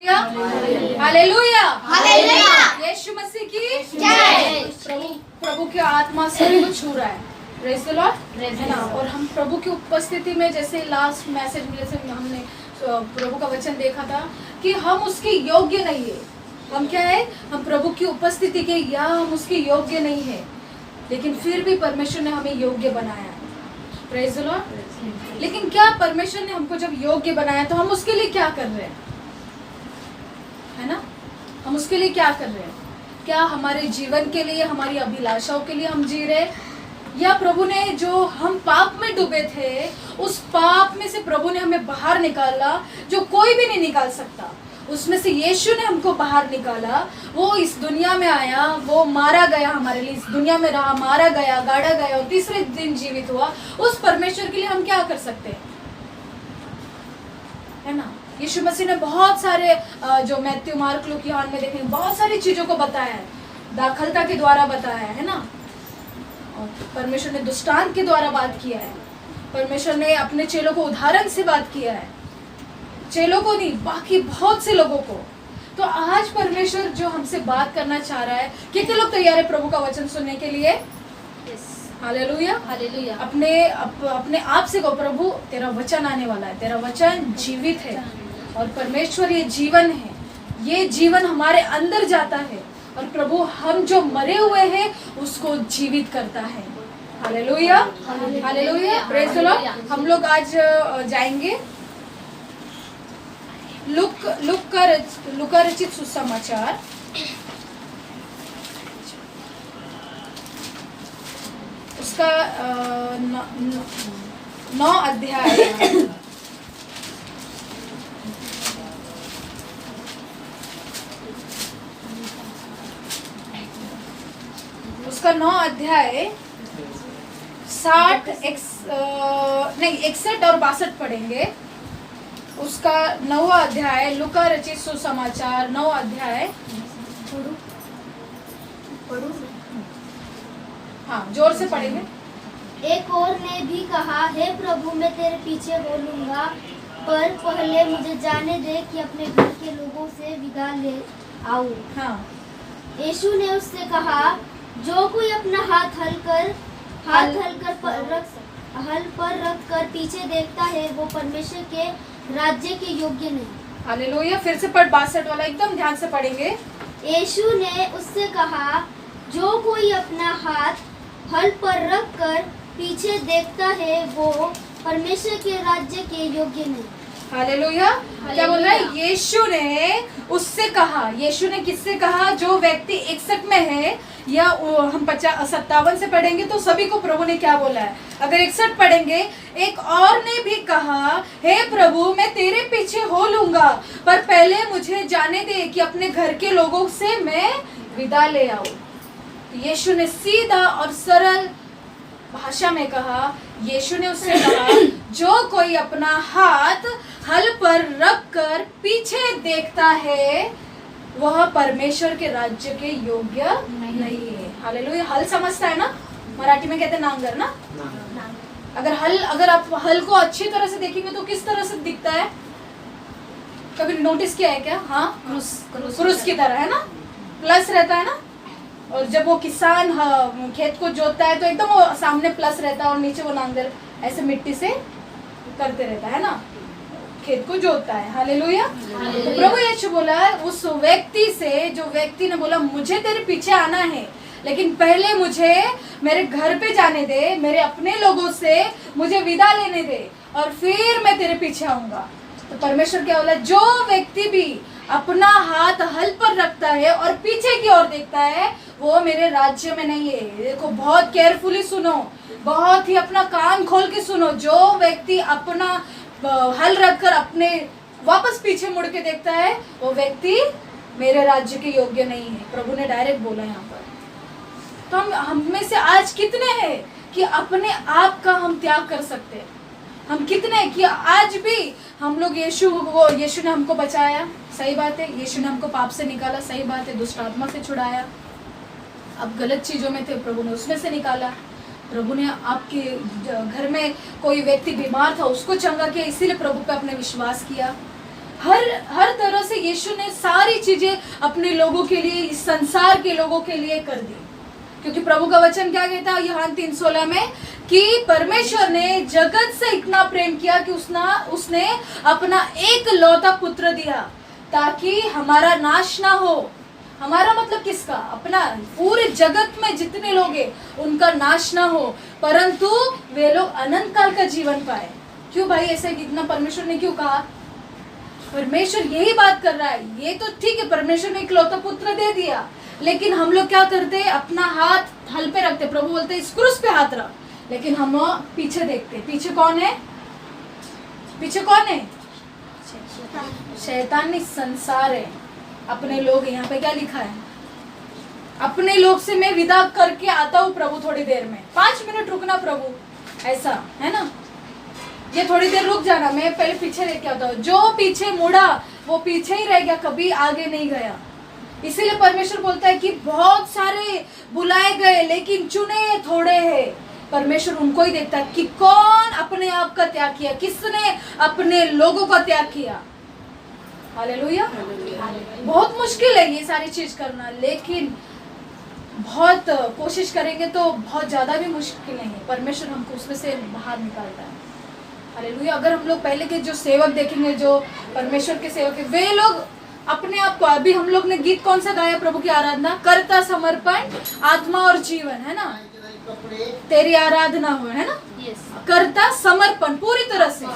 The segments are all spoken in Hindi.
हालेलुया, हालेलुया, यीशु मसीह की जय। प्रभु की आत्मा सभी को छू रहा है। प्रेज़ द लॉर्ड, है ना। और हम प्रभु की उपस्थिति में, जैसे लास्ट मैसेज में जैसे हमने प्रभु का वचन देखा था कि हम उसके योग्य नहीं है। हम क्या है? हम प्रभु की उपस्थिति के या हम उसके योग्य नहीं है, लेकिन फिर भी परमेश्वर ने हमें योग्य बनाया है। Praise the Lord. लेकिन क्या परमेश्वर ने हमको जब योग्य बनाया तो हम उसके लिए क्या कर रहे हैं, है ना? हम उसके लिए क्या कर रहे हैं? क्या हमारे जीवन के लिए, हमारी अभिलाषाओं के लिए हम जी रहे, या प्रभु ने जो हम पाप में डूबे थे उस पाप में से प्रभु ने हमें बाहर निकाला, जो कोई भी नहीं निकाल सकता। उसमें से यीशु ने हमको बाहर निकाला। वो इस दुनिया में आया, वो मारा गया हमारे लिए, इस दुनिया में रहा, मारा गया, गाड़ा गया और तीसरे दिन जीवित हुआ। उस परमेश्वर के लिए हम क्या कर सकते हैं, है ना? यीशु मसीह ने बहुत सारे जो मैथ्यू, मार्क, लूक, यूहन्ना में देखेंगे, बहुत सारी चीजों को बताया है। दाखलता के द्वारा बताया है ना। और परमेश्वर ने दुष्टांत के द्वारा बात किया है। परमेश्वर ने अपने चेलों को उदाहरण से बात किया है। चेलों को नहीं, बाकी बहुत से लोगों को। तो आज परमेश्वर जो हमसे बात करना चाह रहा है, कितने लोग तैयार है प्रभु का वचन सुनने के लिए? Hallelujah, hallelujah. अपने आप से कहो, प्रभु तेरा वचन आने वाला है, तेरा वचन जीवित है और परमेश्वर ये जीवन है, ये जीवन हमारे अंदर जाता है और प्रभु हम जो मरे हुए हैं उसको जीवित करता है। Hallelujah, hallelujah, praise the Lord. हम लोग आज जाएंगे लूका रचित सुसमाचार, उसका 9 अध्याय, उसका 9 अध्याय 61 और 62 पढ़ेंगे। उसका 9वां अध्याय, लूका रचित सुसमाचार 9 अध्याय। हाँ, जोर से पढ़ेंगे। एक और ने भी कहा, हे प्रभु मैं तेरे पीछे हो लूंगा, पर पहले मुझे जाने दे कि अपने घर के लोगों से विदा ले आऊं। हाँ। यीशु ने उससे कहा, जो कोई अपना हाथ हल पर रख कर पीछे देखता है वो परमेश्वर के राज्य के योग्य नहीं। हालेलुया। फिर से पढ़, 62 वाला एकदम ध्यान से पढ़ेंगे। यीशु ने उससे कहा, जो कोई अपना हाथ हल पर रख कर पीछे देखता है वो परमेश्वर के राज्य के योग्य नहीं। हालेलुया। क्या बोल रहा है? यीशु ने उससे कहा। यीशु ने किससे कहा? जो व्यक्ति 61 में है, या हम 57 से पढ़ेंगे तो सभी को प्रभु ने क्या बोला है। अगर 61 पढ़ेंगे, एक और ने भी कहा, हे प्रभु मैं तेरे पीछे हो लूंगा, पर पहले मुझे जाने दे कि अपने घर के लोगों से मैं विदा ले आऊं। यीशु ने सीधा और सरल भाषा में कहा, यीशु ने उससे कहा, जो कोई अपना हाथ हल पर रख कर पीछे देखता है वह परमेश्वर के राज्य के योग्य नहीं है। हालेलुया। हल समझता है ना? मराठी में कहते हैं नांगर ना। अगर आप हल को अच्छी तरह से देखेंगे तो किस तरह से दिखता है? कभी नोटिस किया है क्या? हाँ, क्रूस की तरह, है ना? प्लस रहता है ना। और जब वो किसान खेत को जोतता है तो एकदम वो सामने प्लस रहता है और नीचे वो नांगर ऐसे मिट्टी से करते रहता है ना, खेत को जोतता है। हालेलुया। तो प्रभु यीशु बोला उस व्यक्ति से, जो व्यक्ति ने बोला मुझे तेरे पीछे आना है, लेकिन पहले मुझे मेरे घर पे जाने दे, मेरे अपने लोगों से मुझे विदा लेने दे और फिर मैं तेरे पीछे आऊंगा। तो परमेश्वर क्या बोला? जो व्यक्ति भी अपना हाथ हल पर रखता है और पीछे की ओर देखता है वो मेरे राज्य में नहीं है। देखो, बहुत केयरफुली सुनो, बहुत ही अपना कान खोल के सुनो। जो व्यक्ति अपना हल रखकर अपने वापस पीछे मुड़ के देखता है वो व्यक्ति मेरे राज्य के योग्य नहीं है। प्रभु ने डायरेक्ट बोला यहाँ पर। तो हम में से आज कितने हैं कि अपने आप का हम त्याग कर सकते हैं? हम कितने कि आज भी हम लोग यीशु ने हमको बचाया, सही बात है। यीशु ने हमको पाप से निकाला, सही बात है। दुष्ट आत्मा से छुड़ाया। अब गलत चीजों में थे, प्रभु ने उसमें से निकाला। प्रभु ने आपके घर में कोई व्यक्ति बीमार था उसको चंगा किया, इसीलिए प्रभु पे आपने विश्वास किया। हर तरह से यीशु ने सारी चीजें अपने लोगों के लिए, इस संसार के लोगों के लिए कर दी। क्योंकि प्रभु का वचन क्या कहता है यूहन्ना 3:16 में कि परमेश्वर ने जगत से इतना प्रेम किया कि उसने अपना एक लौता पुत्र दिया ताकि हमारा नाश ना हो। हमारा मतलब किसका? अपना। पूरे जगत में जितने लोग हैं उनका नाश ना हो, परंतु वे लोग अनंत काल का जीवन पाए। क्यों भाई ऐसा इतना परमेश्वर ने क्यों कहा? परमेश्वर यही बात कर रहा है। ये तो ठीक है, परमेश्वर ने इकलौता पुत्र दे दिया, लेकिन हम लोग क्या करते हैं? अपना हाथ हल पे रखते। प्रभु बोलते हैं इस क्रूस पे हाथ रख, लेकिन हम पीछे देखते। पीछे कौन है? पीछे कौन है? शैतान नहीं, संसार है, अपने लोग। यहाँ पे क्या लिखा है? अपने लोग से मैं विदा करके आता हूँ प्रभु थोड़ी देर में। 5 मिनट रुकना प्रभु, ऐसा है ना? ये थोड़ी देर रुक जाना, मैं पहले पीछे देख के आता हूँ। जो पीछे मुड़ा वो पीछे ही रह गया, कभी आगे नहीं गया। इसीलिए परमेश्वर बोलता है कि बहुत सारे बुलाए गए लेकिन चुने थोड़े हैं। परमेश्वर उनको ही देखता है कि कौन अपने आप का त्याग किया, किसने अपने लोगों का त्याग किया। हालेलुया। बहुत मुश्किल है ये सारी चीज करना, लेकिन बहुत कोशिश करेंगे तो बहुत ज्यादा भी मुश्किल नहीं है। परमेश्वर हमको उसमें से बाहर निकालता है। हालेलुया। अगर हम लोग पहले के जो सेवक देखेंगे, जो परमेश्वर के सेवक है, वे लोग अपने आप को, अभी हम लोग ने गीत कौन सा गाया प्रभु की आराधना? करता समर्पण आत्मा और जीवन, है ना? तेरी आराधना हो, है ना? करता समर्पण पूरी तरह से।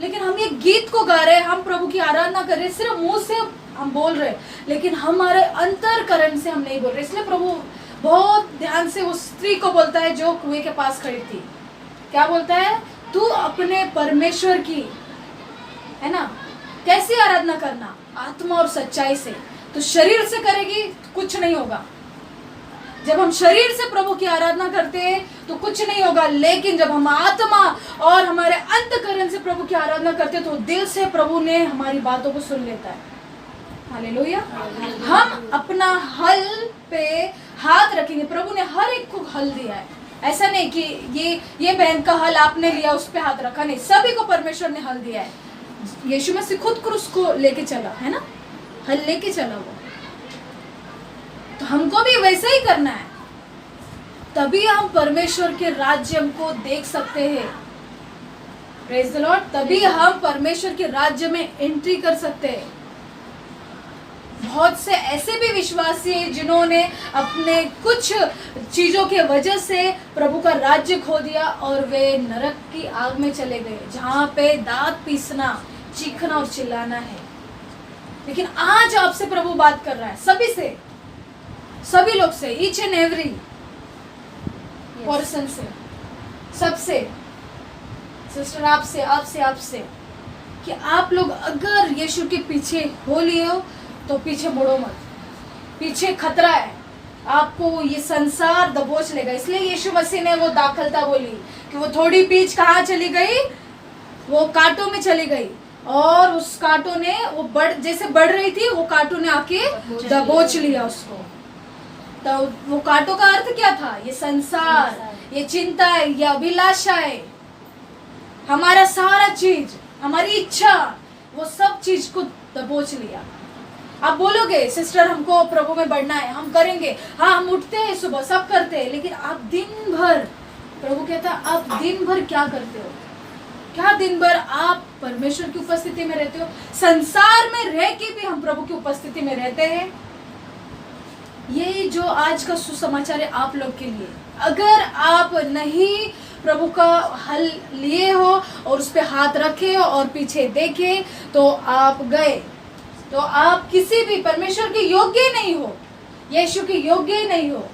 लेकिन हम ये गीत को गा रहे हैं, हम प्रभु की आराधना कर रहे हैं, सिर्फ मुंह से हम बोल रहे हैं, लेकिन हमारे अंतरकरण से हम नहीं बोल रहे। इसलिए प्रभु बहुत ध्यान से उस स्त्री को बोलता है जो कुएं के पास खड़ी थी। क्या बोलता है? तू अपने परमेश्वर की, है ना, कैसी आराधना करना? आत्मा और सच्चाई से। तो शरीर से करेगी कुछ नहीं होगा। जब हम शरीर से प्रभु की आराधना करते हैं तो कुछ नहीं होगा, लेकिन जब हम आत्मा और हमारे अंतःकरण से प्रभु की आराधना करते हैं तो दिल से प्रभु ने हमारी बातों को सुन लेता है। हालेलुया। हम अपना हल पे हाथ रखेंगे। प्रभु ने हर एक को हल दिया है। ऐसा नहीं कि ये बहन का हल आपने लिया उस पे हाथ रखा, नहीं, सभी को परमेश्वर ने हल दिया है। यीशु मसीह खुद क्रूस को लेके चला, है ना? हल लेके चला वो। तो हमको भी वैसा ही करना है, तभी हम परमेश्वर के राज्य को देख सकते हैं। Praise the Lord. तभी हम परमेश्वर के राज्य में एंट्री कर सकते हैं। बहुत से ऐसे भी विश्वासी हैं जिन्होंने अपने कुछ चीजों के वजह से प्रभु का राज्य खो दिया और वे नरक की आग में चले गए, जहां पे दांत पीसना, चीखना और चिल्लाना है। लेकिन आज आपसे प्रभु बात कर रहा है, सभी से, सभी लोग से, ईच एंड एवरी पर्सन से, सबसे, सिस्टर आपसे, कि आप लोग अगर यीशु के पीछे हो लिए हो तो पीछे मुड़ो मत। पीछे खतरा है, आपको ये संसार दबोच लेगा। इसलिए यीशु मसीह ने वो दाखलता बोली कि वो थोड़ी पीछ कहाँ चली गई? वो कांटों में चली गई, और उस कांटों ने वो जैसे बढ़ रही थी, वो कांटों ने आके दबोच लिया उसको। तो वो कांटों का अर्थ क्या था? ये संसार, ये चिंता है, ये अभिलाषा है, हमारा सारा चीज, हमारी इच्छा, वो सब चीज को दबोच लिया। आप बोलोगे सिस्टर हमको प्रभु में बढ़ना है, हम करेंगे। हाँ, हम उठते हैं सुबह, सब करते हैं, लेकिन आप दिन भर, प्रभु कहता है आप दिन भर क्या करते हो? क्या दिन भर आप परमेश्वर की उपस्थिति में रहते हो? संसार में रह के भी हम प्रभु की उपस्थिति में रहते हैं। ये जो आज का सुसमाचार है आप लोग के लिए। अगर आप नहीं प्रभु का हल लिए हो और उस पे हाथ रखे हो और पीछे देखे तो आप गए, तो आप किसी भी परमेश्वर के योग्य नहीं हो, यीशु के योग्य नहीं हो।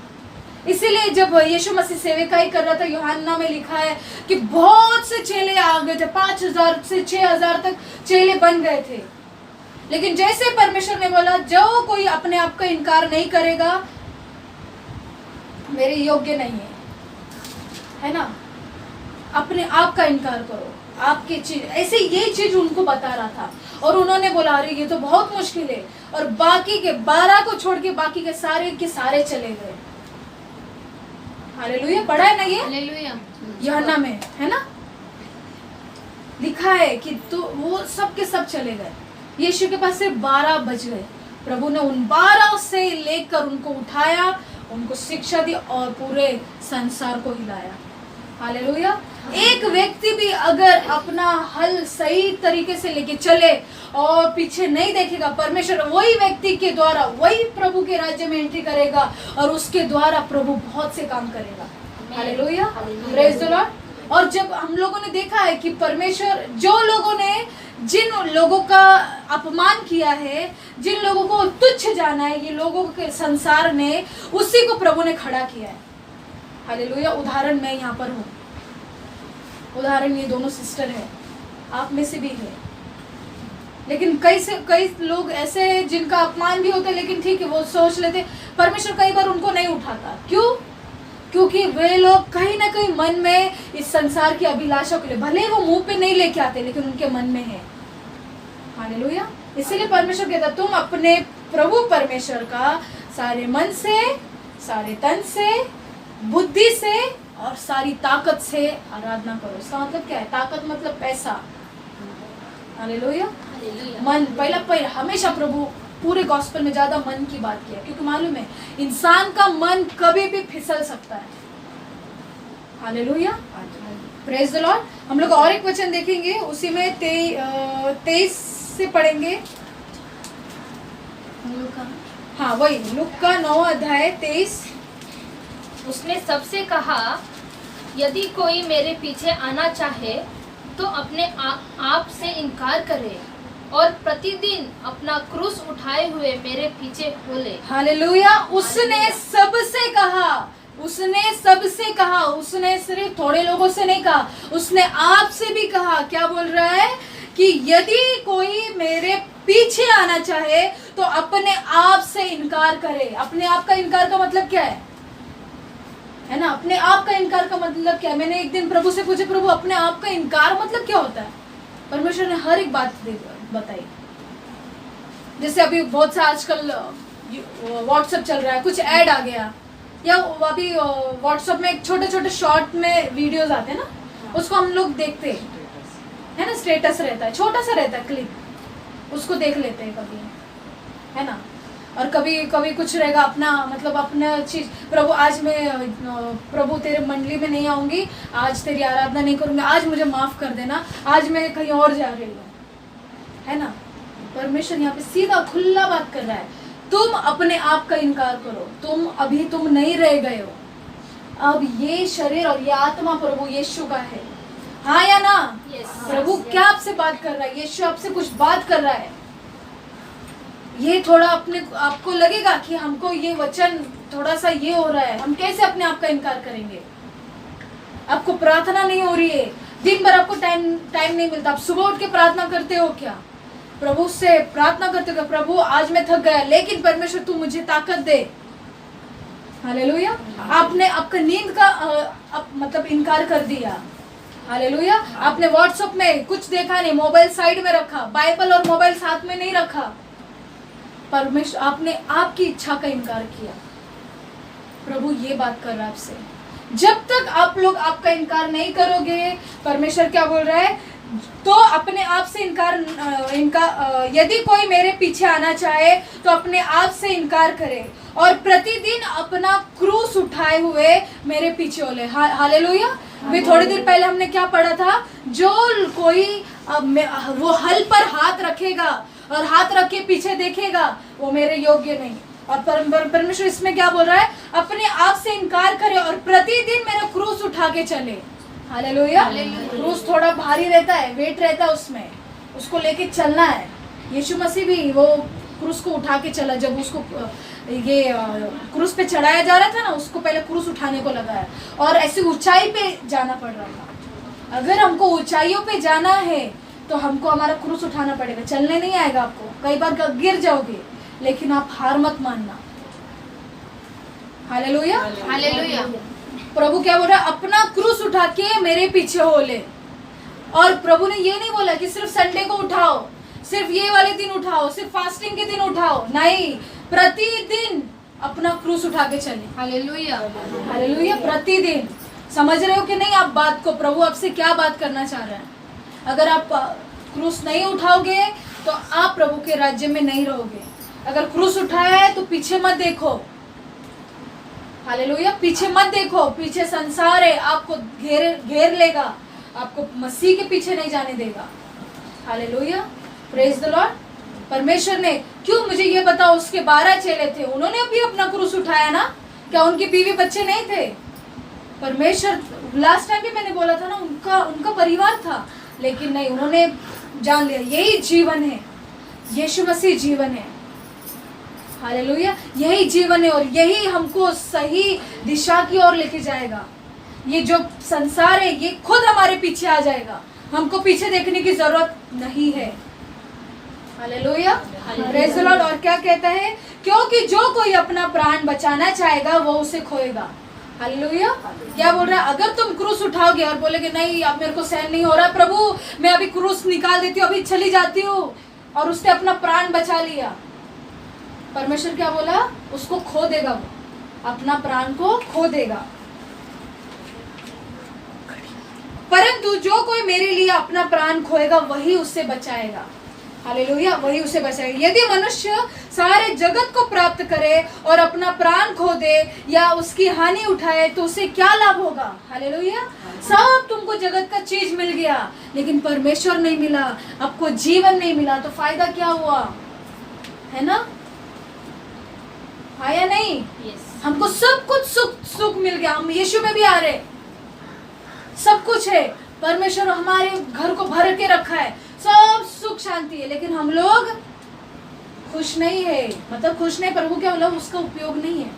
इसीलिए जब यीशु मसीह सेवकाई कर रहा था, यूहन्ना में लिखा है कि बहुत से चेले आ गए थे, 5000 से 6000 तक चेले बन गए थे। लेकिन जैसे परमेश्वर ने बोला जो कोई अपने आप का इनकार नहीं करेगा मेरे योग्य नहीं है ना, अपने आप का इनकार करो, आपकी चीज, ऐसे ये चीज उनको बता रहा था। और उन्होंने बोला अरे ये तो बहुत मुश्किल है, और बाकी के 12 को छोड़ के बाकी के सारे चले गए। हालेलुया। पढ़ा है ना ये यूहन्ना में, है ना, लिखा है कि तो वो सब के सब चले गए। यीशु के पास सिर्फ 12 बच गए। प्रभु ने उन 12 से लेकर उनको उठाया, उनको शिक्षा दी और पूरे संसार को हिलाया। हालेलुया। एक व्यक्ति भी अगर अपना हल सही तरीके से लेके चले और पीछे नहीं देखेगा, परमेश्वर वही व्यक्ति के द्वारा वही प्रभु के राज्य में एंट्री करेगा और उसके द्वारा प्रभु बहुत से काम करेगा। Hallelujah, praise the Lord. और जब हम लोगों ने देखा है कि परमेश्वर जो लोगों ने जिन लोगों का अपमान किया है, जिन लोगों को तुच्छ जाना है, ये लोगों के संसार ने उसी को प्रभु ने खड़ा किया है। हालेलुया। उदाहरण मैं यहाँ पर हूँ, उदाहरण ये दोनों सिस्टर है, आप में से भी है। लेकिन कई लोग ऐसे हैं जिनका अपमान भी होता है, लेकिन ठीक है वो सोच लेते परमेश्वर कई बार उनको नहीं उठाता। क्यों? क्योंकि वे लोग कहीं ना कहीं मन में इस संसार की अभिलाषा के लिए, भले वो मुंह पे नहीं लेके आते लेकिन उनके मन में है। हालेलुया। इसीलिए परमेश्वर कहता तुम अपने प्रभु परमेश्वर का सारे मन से, सारे तन से, बुद्धि से और सारी ताकत से आराधना करो। इसका मतलब क्या है? ताकत मतलब पैसा। हालेलुया। मन पहला हमेशा प्रभु पूरे गॉस्पेल में ज्यादा मन की बात किया, क्योंकि मालूम है इंसान का मन कभी भी फिसल सकता है। Hallelujah, praise the Lord. हम लोग और एक वचन देखेंगे, उसी में 23 से पढ़ेंगे। हाँ वही लूका का 9 अध्याय 23। उसने सबसे कहा, यदि कोई मेरे पीछे आना चाहे तो अपने आप से इनकार करे और प्रतिदिन अपना क्रूस उठाए हुए मेरे पीछे बोले। हालेलुया। उसने सबसे कहा, उसने सबसे कहा, उसने सिर्फ थोड़े लोगों से नहीं कहा, उसने आप से भी कहा। क्या बोल रहा है? कि यदि कोई मेरे पीछे आना चाहे तो अपने आप से इनकार करे। अपने आप का इनकार का मतलब क्या है ना? अपने आप का इनकार का मतलब क्या है? मैंने एक दिन प्रभु से पूछा, प्रभु अपने आप का इनकार मतलब क्या होता है? परमेश्वर ने हर एक बात बताई। जैसे अभी बहुत सा आजकल व्हाट्सएप चल रहा है, कुछ ऐड आ गया, या अभी व्हाट्सएप में एक छोटे छोटे शॉर्ट में वीडियोस आते हैं ना, उसको हम लोग देखते हैं ना, स्टेटस रहता है, छोटा सा रहता है क्लिप, उसको देख लेते हैं कभी, है ना। और कभी कभी कुछ रहेगा अपना, मतलब अपना चीज, प्रभु आज मैं प्रभु तेरे मंडली में नहीं आऊंगी, आज तेरी आराधना नहीं करूंगी, आज मुझे माफ कर देना, आज मैं कहीं और जा रही हूँ, है ना। परमेश्वर यहाँ पे सीधा खुला बात कर रहा है, तुम अपने आप का इनकार करो। तुम नहीं रह गए हो, अब ये शरीर और ये आत्मा प्रभु यीशु का है। हाँ या ना? प्रभु क्या आपसे बात कर रहा है? यीशु आपसे कुछ बात कर रहा है। ये थोड़ा आपको लगेगा कि हमको ये वचन थोड़ा सा ये हो रहा है, हम कैसे अपने आप का इनकार करेंगे? आपको प्रार्थना नहीं हो रही है, दिन भर आपको टाइम नहीं मिलता, आप सुबह उठ के प्रार्थना करते हो क्या? प्रभु से प्रार्थना करते हो, प्रभु आज मैं थक गया, लेकिन परमेश्वर तू मुझे ताकत दे। हालेलुया। आपने आपका नींद का मतलब इनकार कर दिया। हालेलुया। आपने व्हाट्सएप में कुछ देखा नहीं, मोबाइल साइड में रखा, बाइबल और मोबाइल साथ में नहीं रखा, परमेश्वर आपने आपकी इच्छा का इनकार किया। प्रभु ये बात कर रहा है आपसे, जब तक आप लोग आपका इनकार नहीं करोगे, परमेश्वर क्या बोल रहा है? तो अपने आप से इनकार यदि कोई मेरे पीछे आना चाहे तो अपने आप से इनकार करे और प्रतिदिन अपना क्रूस उठाए हुए मेरे पीछे ओले। हालेलुया। अभी थोड़ी देर पहले हमने क्या पढ़ा था? जो कोई वो हल पर हाथ रखेगा और हाथ रख के पीछे देखेगा, वो मेरे योग्य नहीं। और परमेश्वर इसमें क्या बोल रहा है? अपने आप से इनकार करे और प्रतिदिन मेरा क्रूस उठा के चले। हालेलुया। क्रूस थोड़ा भारी रहता है, वेट रहता है उसमें, उसको लेके चलना है। यीशु मसीह भी वो क्रूस को उठा के चला। जब उसको ये क्रूस पे चढ़ाया जा रहा था ना, उसको पहले क्रूस उठाने को लगा है और ऐसी ऊंचाई पे जाना पड़ रहा था। अगर हमको ऊंचाइयों पे जाना है तो हमको हमारा क्रूस उठाना पड़ेगा, चलने नहीं आएगा आपको, कई बार गिर जाओगे, लेकिन आप हार मत मानना। Hallelujah, hallelujah. प्रभु क्या बोल रहा है? अपना क्रूस उठा के मेरे पीछे हो ले। और प्रभु ने ये नहीं बोला कि सिर्फ संडे को उठाओ, सिर्फ ये वाले दिन उठाओ, सिर्फ फास्टिंग के दिन उठाओ, नहीं, प्रतिदिन अपना क्रूस उठा के चले। Hallelujah, hallelujah. प्रतिदिन। समझ रहे हो कि नहीं आप बात को? प्रभु आपसे क्या बात करना चाह रहे हैं? अगर आप क्रूस नहीं उठाओगे, तो आप प्रभु के राज्य में नहीं रहोगे। अगर क्रूस उठाया है तो पीछे मत देखो, हालेलुया, पीछे मत देखो, पीछे संसार है, आपको घेर लेगा, आपको मसीह के पीछे नहीं जाने देगा। Hallelujah, praise the Lord. परमेश्वर ने, क्यों, मुझे ये बताओ, उसके 12 चेले थे, उन्होंने भी अपना क्रूस उठाया ना? क्या उनके बीवी बच्चे नहीं थे? परमेश्वर, लास्ट टाइम भी मैंने बोला था ना, उनका परिवार था, लेकिन नहीं, उन्होंने जान लिया यही जीवन है, यीशु मसीह जीवन है। हालेलुया, यही जीवन है और यही हमको सही दिशा की ओर लेके जाएगा। ये जो संसार है ये खुद हमारे पीछे आ जाएगा, हमको पीछे देखने की जरूरत नहीं है। Hallelujah, praise the Lord. और क्या कहता है? क्योंकि जो कोई अपना प्राण बचाना चाहेगा वो उसे खोएगा। हालेलुया, क्या बोल रहा है? अगर तुम क्रूस उठाओगे और बोलेगे नहीं अब मेरे को सहन नहीं हो रहा प्रभु, मैं अभी क्रूस निकाल देती हूँ, अभी चली जाती हूँ, और उसने अपना प्राण बचा लिया, परमेश्वर क्या बोला? उसको खो देगा, वो अपना प्राण को खो देगा। परंतु जो कोई मेरे लिए अपना प्राण खोएगा वही उससे बचाएगा। हालेलुया, वही उसे बचाएगा। यदि मनुष्य सारे जगत को प्राप्त करे और अपना प्राण खो दे या उसकी हानि उठाए तो उसे क्या लाभ होगा? हालेलुया, सब तुमको जगत का चीज मिल गया लेकिन परमेश्वर नहीं मिला, आपको जीवन नहीं मिला, तो फायदा क्या हुआ? है ना, हाँ या नहीं? हमको सब कुछ सुख मिल गया, हम यीशु में भी आ रहे, सब कुछ है, परमेश्वर हमारे घर को भर के रखा है, सब सुख शांति है, लेकिन हम लोग खुश नहीं है। मतलब खुश नहीं, प्रभु क्या मतलब उसका उपयोग नहीं है।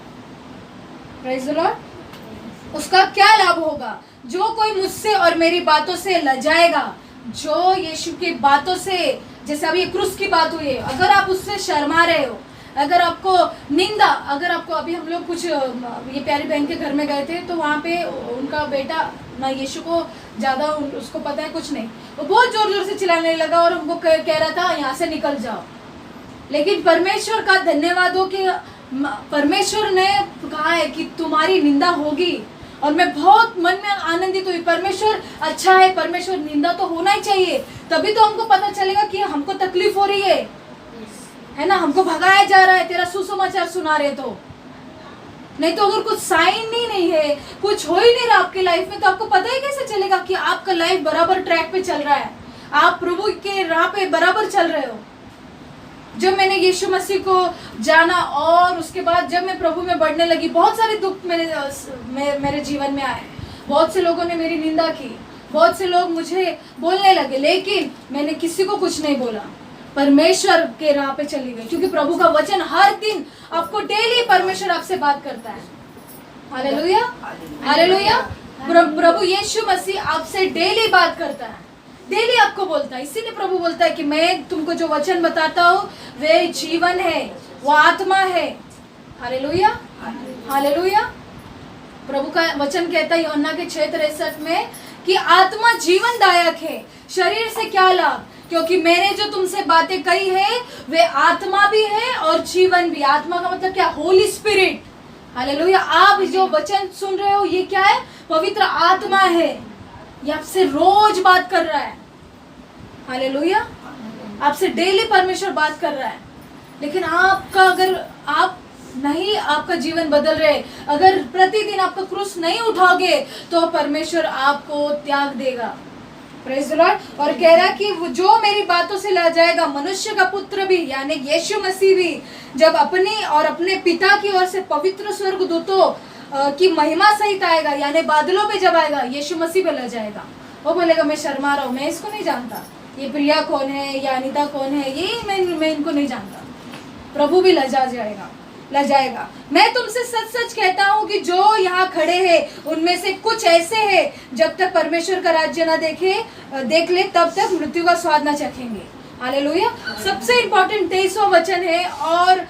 Praise the Lord. उसका क्या लाभ होगा? जो कोई मुझसे और मेरी बातों से लजाएगा, जो यीशु की बातों से, जैसे अभी क्रूस की बात हुई है, अगर आप उससे शर्मा रहे हो, अगर आपको निंदा, अगर आपको, अभी हम लोग कुछ ये प्यारी बहन के घर में गए थे तो वहाँ पे उनका बेटा ना यीशु को ज़्यादा उसको पता है कुछ नहीं, वो बहुत जोर जोर से चिल्लाने लगा और हमको कह रहा था यहाँ से निकल जाओ। लेकिन परमेश्वर का धन्यवाद हो कि परमेश्वर ने कहा है कि तुम्हारी निंदा होगी, और मैं बहुत मन में आनंदित हुई। परमेश्वर अच्छा है, परमेश्वर, निंदा तो होना ही चाहिए, तभी तो हमको पता चलेगा कि हमको तकलीफ हो रही है ना, हमको भगाया जा रहा है, तेरा सुसमाचार सुना रहे तो। नहीं तो अगर कुछ साइन ही नहीं है, कुछ हो ही नहीं रहा आपकी लाइफ में, तो आपको पता ही कैसे चलेगा कि आपका लाइफ बराबर ट्रैक पे चल रहा है, आप प्रभु के राह पे बराबर चल रहे हो। जब मैंने यीशु मसीह को जाना और उसके बाद जब मैं प्रभु में बढ़ने लगी, बहुत सारे दुख मेरे जीवन में आए, बहुत से लोगों ने मेरी निंदा की, बहुत से लोग मुझे बोलने लगे, लेकिन मैंने किसी को कुछ नहीं बोला, परमेश्वर के राह पे चली गई, क्योंकि प्रभु का वचन हर दिन आपको डेली परमेश्वर आपसे बात करता है। हालेलुया, हालेलुया, प्रभु यीशु मसीह आपसे डेली बात करता है, डेली आपको बोलता है। इसीलिए प्रभु बोलता है कि मैं तुमको जो वचन बताता हूँ वे जीवन है, वो आत्मा है। Hallelujah, hallelujah. प्रभु का वचन कहता है यूहन्ना के 6:63 में कि आत्मा जीवनदायक है, शरीर से क्या लाभ, क्योंकि मैंने जो तुमसे बातें कही है वे आत्मा भी है और जीवन भी। आत्मा का मतलब क्या? होली स्पिरिट। हालेलुया, आप जो वचन सुन रहे हो ये क्या है? पवित्र आत्मा है, ये आपसे रोज बात कर रहा है। हालेलुया, आपसे डेली परमेश्वर बात कर रहा है, लेकिन आपका अगर आप नहीं, आपका जीवन बदल रहे, अगर प्रतिदिन आपका क्रूस नहीं उठाओगे तो परमेश्वर आपको त्याग देगा। Praise the Lord. और कह रहा कि वो जो मेरी बातों से ला जाएगा, मनुष्य का पुत्र भी यानी यीशु मसीह भी जब अपनी और अपने पिता की ओर से पवित्र स्वर्गदूतों की महिमा सहित आएगा, यानी बादलों पे जब आएगा, यीशु मसीह पे ला जाएगा। वो बोलेगा मैं शर्मा रहा हूँ, मैं इसको नहीं जानता, ये प्रिया कौन है या अनिता कौन है, ये मैं इनको नहीं जानता। प्रभु भी लजा जाएगा। मैं तुमसे सच सच कहता हूँ कि जो यहाँ खड़े हैं उनमें से कुछ ऐसे हैं जब तक परमेश्वर का राज्य ना देख ले तब तक मृत्यु का स्वाद ना चखेंगे। हालेलुया। सबसे इम्पोर्टेंट 23वां वचन है और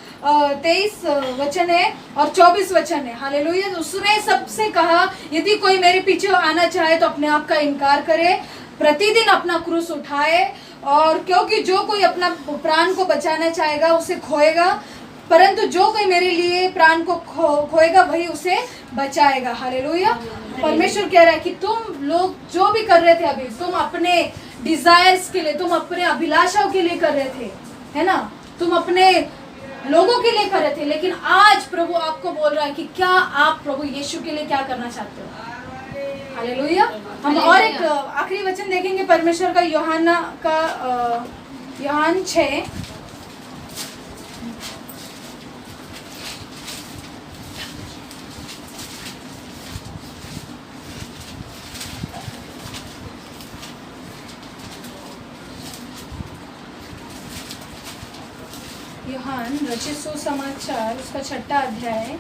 23 वचन है और 24 वचन है। हालेलुया। उसने सबसे कहा यदि कोई मेरे पीछे आना चाहे तो अपने आप का इनकार करे, प्रतिदिन अपना क्रूस उठाए, और क्योंकि जो कोई अपना प्राण को बचाना चाहेगा उसे खोएगा, परंतु जो कोई मेरे लिए प्राण को खोएगा वही उसे बचाएगा। हालेलुया। परमेश्वर कह रहा है कि तुम लोग जो भी कर रहे थे अभी, तुम अपने डिजायर्स के लिए, तुम अपने अभिलाषाओं के लिए कर रहे थे, है ना, तुम अपने लोगों के लिए कर रहे थे, लेकिन आज प्रभु आपको बोल रहा है कि क्या आप प्रभु यीशु के लिए क्या करना चाहते हो। हालेलुया। हम और एक आखिरी वचन देखेंगे परमेश्वर का, यूहन्ना 6। यूहन रचित सुसमाचार उसका 6 अध्याय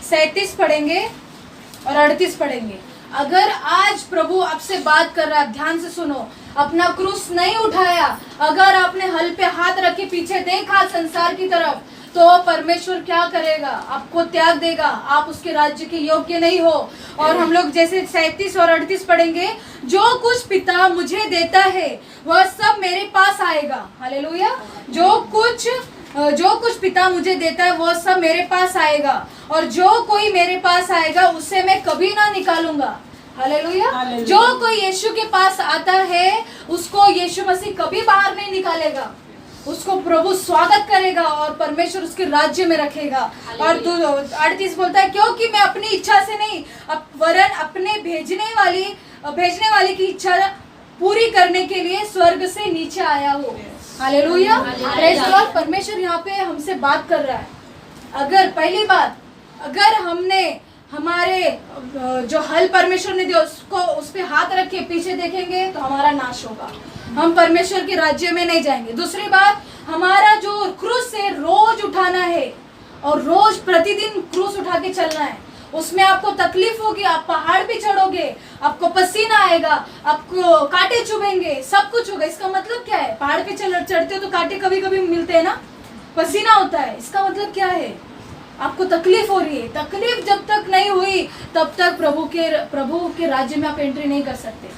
37 पढ़ेंगे और 38 पढ़ेंगे। अगर आज प्रभु आपसे बात कर रहा है, ध्यान से सुनो, अपना क्रूस नहीं उठाया, अगर आपने हल पे हाथ रखे पीछे देखा संसार की तरफ, तो परमेश्वर क्या करेगा, आपको त्याग देगा, आप उसके राज्य के योग्य नहीं हो। और हम लोग जैसे 37 और 38 पढ़ेंगे, जो कुछ पिता मुझे देता है वह सब मेरे पास आएगा। हालेलुया। जो कुछ पिता मुझे देता है वह सब मेरे पास आएगा, और जो कोई मेरे पास आएगा उसे मैं कभी ना निकालूंगा। हालेलुया। जो कोई यीशु के पास आता है उसको यीशु मसीह कभी बाहर नहीं निकालेगा, उसको प्रभु स्वागत करेगा और परमेश्वर उसके राज्य में रखेगा। और 38 बोलता है, क्योंकि मैं अपनी इच्छा से नहीं वरन अपने भेजने वाली की इच्छा पूरी करने के लिए स्वर्ग से नीचे आया हूँ। हालेलुया। Praise the Lord. परमेश्वर यहाँ पे हमसे बात कर रहा है। अगर पहली बात, अगर हमने हमारे जो हल परमेश्वर ने दिया उसको उस पे हाथ रख के पीछे देखेंगे तो हमारा नाश होगा, हम परमेश्वर के राज्य में नहीं जाएंगे। दूसरी बात, हमारा जो क्रूस है रोज उठाना है और रोज प्रतिदिन क्रूस उठा के चलना है। उसमें आपको तकलीफ होगी, आप पहाड़ पे चढ़ोगे, आपको पसीना आएगा, आपको कांटे चुभेंगे, सब कुछ होगा। इसका मतलब क्या है? पहाड़ पे चढ़ते हो तो कांटे कभी कभी मिलते हैं ना, पसीना होता है। इसका मतलब क्या है? आपको तकलीफ हो रही है। तकलीफ जब तक नहीं हुई तब तक प्रभु के राज्य में आप एंट्री नहीं कर सकते।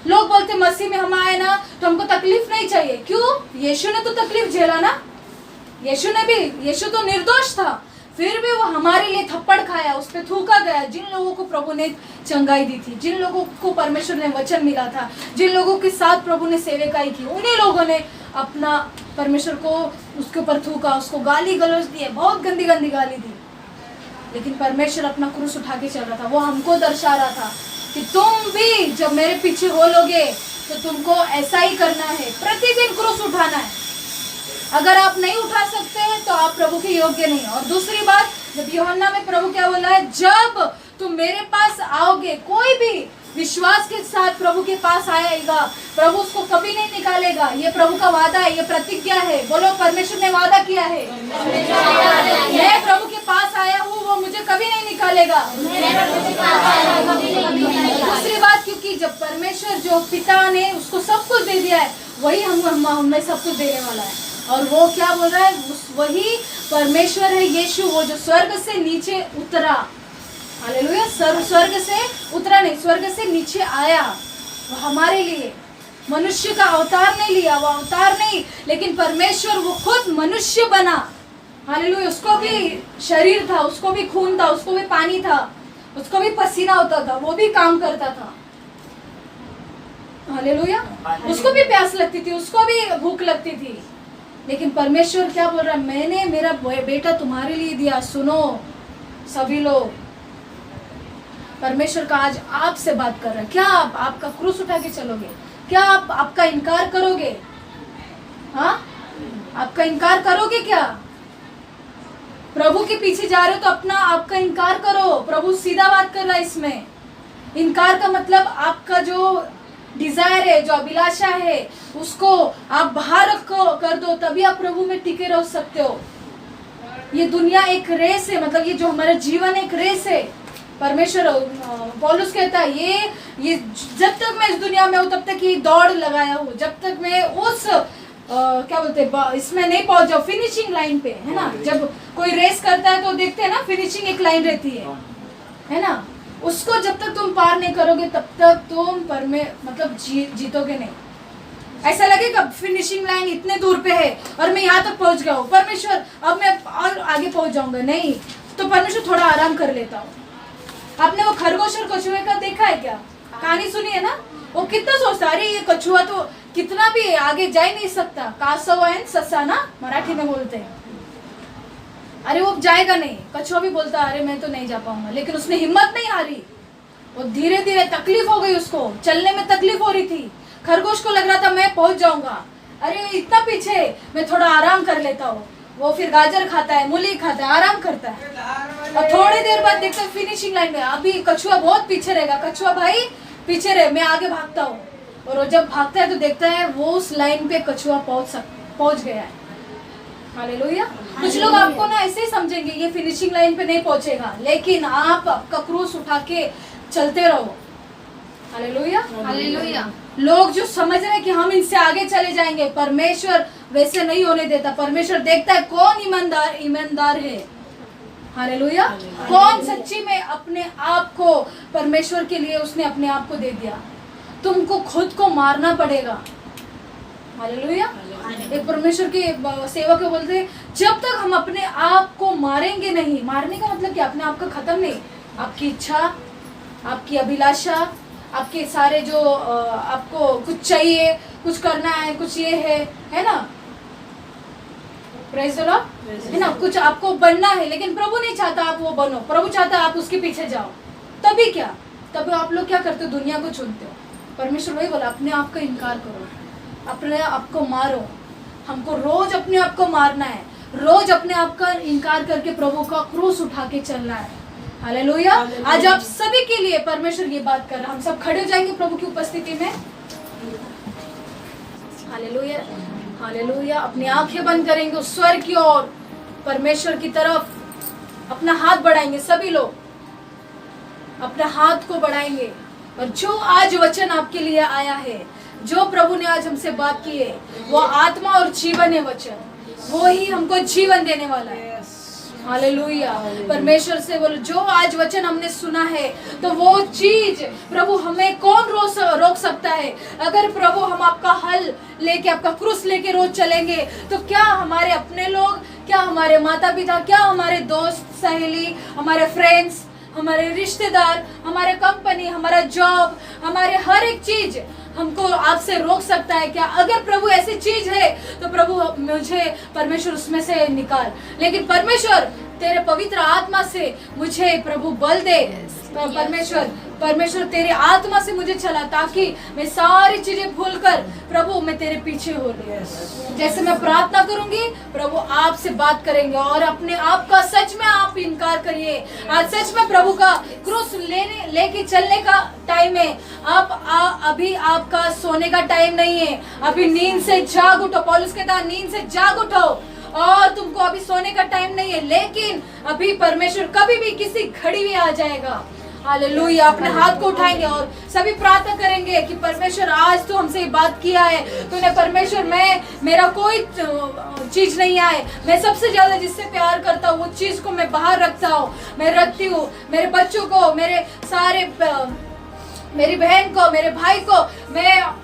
लोग बोलते मसीह में हम आए ना तो हमको तकलीफ नहीं चाहिए। क्यों? यीशु ने तो तकलीफ झेला ना, यीशु तो निर्दोष था, फिर भी वो हमारे लिए थप्पड़ खाया, उस पर थूका गया। जिन लोगों को प्रभु ने चंगाई दी थी, जिन लोगों को परमेश्वर ने वचन मिला था, जिन लोगों के साथ प्रभु ने सेवकाई की, उन्हीं लोगों ने अपना परमेश्वर को उसके ऊपर थूका, उसको गाली गलौज दी, बहुत गंदी गंदी गाली दी। लेकिन परमेश्वर अपना क्रूस उठा के चल रहा था। वो हमको दर्शा रहा था कि तुम भी जब मेरे पीछे हो लोगे तो तुमको ऐसा ही करना है, प्रतिदिन क्रूस उठाना है। अगर आप नहीं उठा सकते हैं तो आप प्रभु के योग्य नहीं। और दूसरी बात, जब यूहन्ना में प्रभु क्या बोला है, जब तुम मेरे पास आओगे, कोई भी विश्वास के साथ प्रभु के पास आएगा, प्रभु उसको कभी नहीं निकालेगा। ये प्रभु का वादा है, ये प्रतिज्ञा है। बोलो, परमेश्वर ने वादा किया है, मैं प्रभु के पास आया हूँ, वो मुझे कभी नहीं निकालेगा। दूसरी बात, क्योंकि जब परमेश्वर जो पिता ने उसको सब कुछ दे दिया है, वही हमें सब कुछ देने वाला है। और वो क्या बोल रहा है, वही परमेश्वर है यीशु, वो जो स्वर्ग से नीचे उतरा। हालेलुया। स्वर्ग से उतरा नहीं, स्वर्ग से नीचे आया, वो हमारे लिए मनुष्य का अवतार नहीं लिया, वो अवतार नहीं, लेकिन परमेश्वर वो खुद मनुष्य बना। हालेलुया। उसको भी शरीर था, उसको भी खून था, उसको भी पानी था, उसको भी पसीना होता था, वो भी काम करता था। हालेलुया। उसको भी प्यास लगती थी, उसको भी भूख लगती थी, लेकिन परमेश्वर क्या बोल रहा है, मैंने मेरा बेटा तुम्हारे लिए दिया। सुनो सभी लोग, परमेश्वर का आज आपसे बात कर रहा है। क्या आप आपका क्रूस उठा के चलोगे? क्या आप आपका इनकार करोगे? हाँ, आपका इनकार करोगे क्या? प्रभु के पीछे जा रहे हो तो अपना आपका इनकार करो। प्रभु सीधा बात कर रहा है इसमें। इनकार का मतलब आपका जो डिजायर है, जो अभिलाषा है, उसको आप बाहर कर दो, तभी आप प्रभु में टिके रह सकते हो। ये दुनिया एक रेस है, मतलब ये जो हमारा जीवन एक रेस है। परमेश्वर पौलुस कहता है, ये जब तक मैं इस दुनिया में हूँ तब तक ये दौड़ लगाया हूँ, जब तक मैं उस क्या बोलते हैं इसमें नहीं पहुंच जाओ, फिनिशिंग लाइन पे, है ना। जब कोई रेस करता है तो देखते हैं ना, फिनिशिंग एक लाइन रहती है ना। उसको जब तक तुम पार नहीं करोगे तब तक तुम मतलब जीतोगे नहीं। ऐसा लगेगा फिनिशिंग लाइन इतने दूर पे है और मैं यहाँ तक पहुंच गया हूँ, परमेश्वर अब मैं और आगे पहुंच जाऊंगा। नहीं, तो परमेश्वर थोड़ा आराम कर लेता हूँ। आपने वो खरगोश और कछुए का देखा है क्या? कहानी सुनी है ना? वो कितना सोचता, अरे ये कछुआ तो कितना भी आगे जा ही नहीं सकता, कासव एंड ससा ना मराठी में बोलते हैं, अरे वो जाएगा नहीं। कछुआ भी बोलता अरे मैं तो नहीं जा पाऊंगा, लेकिन उसने हिम्मत नहीं हारी। वो धीरे धीरे तकलीफ हो गई, उसको चलने में तकलीफ हो रही थी। खरगोश को लग रहा था मैं पहुंच जाऊंगा, अरे इतना पीछे, मैं थोड़ा आराम कर लेता हूँ। वो फिर गाजर खाता है, मूली खाता है, आराम करता है, और थोड़ी देर बाद देखता है फिनिशिंग लाइन में अभी कछुआ बहुत पीछे रहेगा, कछुआ भाई पीछे रहे, मैं आगे भागता हूँ। और वो जब भागता है तो देखता है वो उस लाइन पे कछुआ पहुंच गया है। हालेलुया। कुछ लोग आपको ना ऐसे ही समझेंगे ये फिनिशिंग लाइन पे नहीं पहुंचेगा, लेकिन आप आपका क्रूस उठा के चलते रहो। Hallelujah hallelujah. लोग जो समझ रहे हैं कि हम इनसे आगे चले जाएंगे, परमेश्वर वैसे नहीं होने देता। परमेश्वर देखता है कौन ईमानदार है। हालेलुया। कौन सच्ची में अपने आप को परमेश्वर के लिए उसने अपने आप को दे दिया। तुमको खुद को मारना पड़ेगा। हालेलुया। एक परमेश्वर के सेवक को बोलते हैं जब तक हम अपने आप को मारेंगे नहीं, मारने का मतलब क्या, अपने आप का खत्म नहीं, आपकी इच्छा, आपकी अभिलाषा, आपके सारे जो आपको कुछ चाहिए, कुछ करना है, कुछ ये है ना, प्रेज़ द लॉर्ड, है ना, कुछ आपको बनना है, लेकिन प्रभु नहीं चाहता आप वो बनो, प्रभु चाहता आप उसके पीछे जाओ। तभी क्या, तभी आप लोग क्या करते हो, दुनिया को चुनते हो। परमेश्वर वही बोला अपने आप का इनकार करो, अपने आप को मारो। हमको रोज अपने आप को मारना है, रोज अपने आप का इनकार करके प्रभु का क्रूस उठा के चलना है। हालेलुया। आज आप सभी के लिए परमेश्वर ये बात कर रहा है। हम सब खड़े हो जाएंगे प्रभु की उपस्थिति में। Hallelujah hallelujah. अपनी आंखें बंद करेंगे, उस स्वर की ओर, परमेश्वर की तरफ अपना हाथ बढ़ाएंगे। सभी लोग अपना हाथ को बढ़ाएंगे, और जो आज वचन आपके लिए आया है, जो प्रभु ने आज हमसे बात की है, वो आत्मा और जीवन है वचन, वो ही हमको जीवन देने वाला है। हालेलुया। परमेश्वर से बोलो जो आज वचन हमने सुना है, तो वो चीज प्रभु हमें कौन रोक सकता है। अगर प्रभु हम आपका हल लेके, आपका क्रूस लेके रोज चलेंगे, तो क्या हमारे अपने लोग, क्या हमारे माता पिता, क्या हमारे दोस्त सहेली, हमारे फ्रेंड्स, हमारे रिश्तेदार, हमारे कंपनी, हमारा जॉब, हमारे हर एक चीज हमको आपसे रोक सकता है क्या? अगर प्रभु ऐसी चीज है तो प्रभु मुझे परमेश्वर उसमें से निकाल। लेकिन परमेश्वर तेरे पवित्र आत्मा से मुझे प्रभु बल दे। परमेश्वर तेरे आत्मा से मुझे चला, ताकि मैं सारी चीजें भूलकर प्रभु मैं तेरे पीछे हो रही। जैसे मैं प्रार्थना करूंगी प्रभु आपसे बात करेंगे, और अपने आप का सच में आप इनकार करिए। आज सच में प्रभु का क्रूस लेके चलने का टाइम है। अभी आपका सोने का टाइम नहीं है। अभी नींद से जाग उठो। पौलुस कहता है नींद से जाग उठो, और तुमको अभी सोने का टाइम नहीं है। लेकिन अभी परमेश्वर कभी भी किसी घड़ी भी आ जाएगा। हालेलुया। अपने हाथ को उठाएंगे और सभी प्रार्थना करेंगे कि परमेश्वर आज तो हमसे बात किया है तूने। परमेश्वर मेरा कोई चीज नहीं आए, मैं सबसे ज्यादा जिससे प्यार करता हूँ वो चीज को मैं बाहर रखता हूँ, मैं रखती हूँ। मेरे बच्चों को, मेरे सारे, मेरी बहन को, मेरे भाई को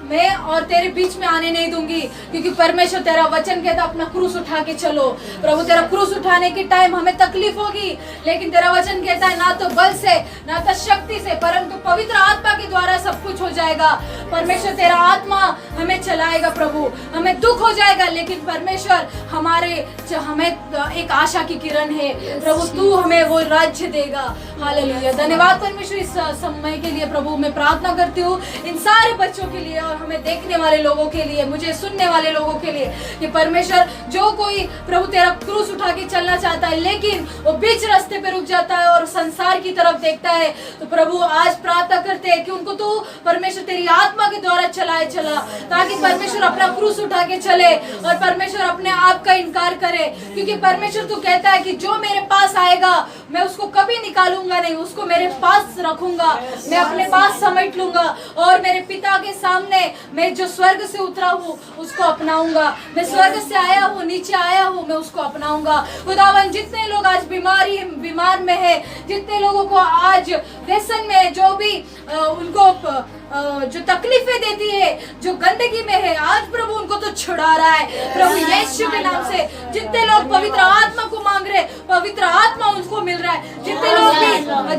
मैं और तेरे बीच में आने नहीं दूंगी, क्योंकि परमेश्वर तेरा वचन कहता अपना क्रूस उठा के चलो। प्रभु तेरा क्रूस उठाने के टाइम हमें तकलीफ होगी, लेकिन तेरा वचन कहता है ना तो बल से, ना तो शक्ति से, परंतु पवित्र आत्मा के द्वारा सब कुछ हो जाएगा। परमेश्वर तेरा आत्मा हमें चलाएगा। प्रभु हमें दुख हो जाएगा, लेकिन परमेश्वर हमें एक आशा की किरण है। प्रभु तू हमें वो राज्य देगा। हालेलुया। धन्यवाद परमेश्वर इस समय के लिए। प्रभु मैं प्रार्थना करती हूँ इन सारे बच्चों के लिए, और हमें देखने वाले लोगों के लिए, मुझे सुनने वाले लोगों के लिए, कि परमेश्वर जो कोई प्रभु तेरा क्रूस उठा के चलना चाहता है, लेकिन वो बीच रास्ते पे रुक जाता है और संसार की तरफ देखता है, तो प्रभु आज प्रार्थना करते हैं कि उनको तू परमेश्वर तेरी आत्मा के द्वारा चला, ताकि परमेश्वर अपना क्रूस उठा के चले और परमेश्वर अपने आप का इनकार करे। क्योंकि परमेश्वर तू कहता है कि जो मेरे पास आएगा मैं उसको कभी निकालूंगा नहीं, उसको मेरे पास रखूंगा, मैं अपने पास समेट लूंगा, और मेरे पिता के सामने मैं जो स्वर्ग से उतरा हूँ उसको अपनाऊंगा। मैं स्वर्ग से आया हूँ, नीचे आया हूँ, मैं उसको अपनाऊंगा। खुदावन जितने लोग आज बीमार में है, जितने लोगों को आज व्यसन में, जो भी उनको जो तकलीफें देती है, जो गंदगी में है, आज प्रभु उनको तो छुड़ा रहा है प्रभु यीशु के नाम से। जितने लोग पवित्र आत्मा को मांग रहे, पवित्र आत्मा उनको मिल रहा है।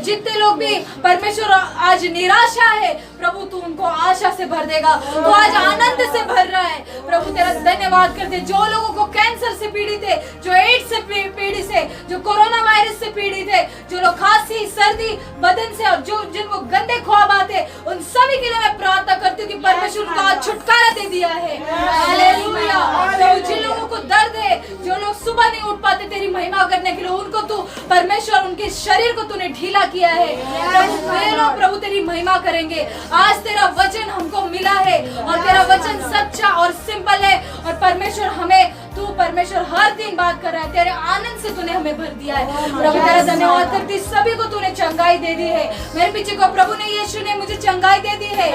जितने लोग भी परमेश्वर आज निराशा है, प्रभु तू उनको आशा से भर देगा, तो आज आनंद से भर रहा है। प्रभु तेरा धन्यवाद करते। जो लोगों को कैंसर से पीड़ित है, जो एड्स से पीड़ित है, जो कोरोना वायरस से पीड़ित है, जो लोग खांसी सर्दी बदन से और जो जिनको गंदे ख्वाब आते, उन सभी के लिए मैं प्रार्थना करती हूँ कि परमेश्वर उनको आज छुटकारा दे दिया है। हालेलुया। प्रभु जिन लोगों को दर्द है, जो लोग सुबह नहीं उठ पाते तेरी महिमा करने के लिए, उनको तू परमेश्वर उनके शरीर को तूने ढीला किया है। प्रभु वे लोग प्रभु तेरी महिमा करेंगे। आज तेरा वचन हमको मिला है और तेरा वचन सच्चा और सिंपल है, और परमेश्वर हमें तू परमेश्वर हर दिन बात कर रहा है। तेरे आनंद से तूने हमें भर दिया है। प्रभु तेरा धन्यवाद करती, सभी को तूने चंगाई दे दी है। मेरे पीछे को प्रभु ने यीशु ने मुझे चंगाई दे दी है,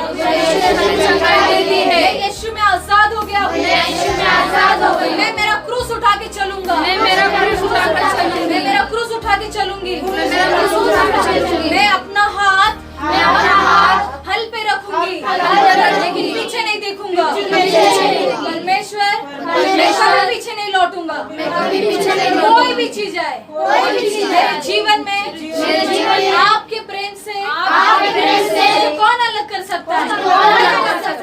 यीशु में आजाद हो गया, मैं मेरा क्रूस उठा के चलूंगा, मैं मेरा क्रूस उठा के चलूंगी, मैं अपना हाथ हल पे रखूंगी, लेकिन पीछे नहीं देखूंगा। परमेश्वर मैं पीछे नहीं लौटूंगा। कोई भी चीज आए मेरे जीवन में आपके प्रेम से मुझे कौन अलग कर सकता है?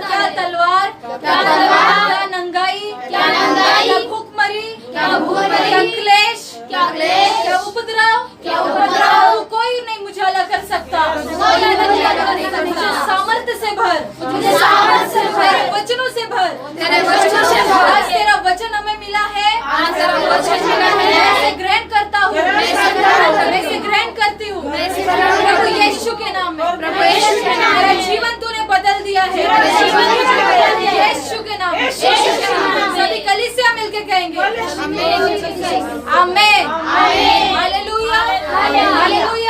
क्या तलवार, क्या नंगाई, क्या भूखमरी, क्या क्लेश, क्या उपद्रव, कोई नहीं मुझे अलग कर सकता। मुझे सामर्थ्य से भर, तेरे वचनों से भर। आज तेरा वचन हमें मिला है, मैं इसे ग्रहण करता हूँ, मैं इसे ग्रहण करती हूँ प्रभु यीशु के नाम में। मेरा जीवन तूने बदल दिया है यीशु के नाम में। सभी कलीसिया मिलके कहेंगे आमीन, हालेलुया, हालेलुया।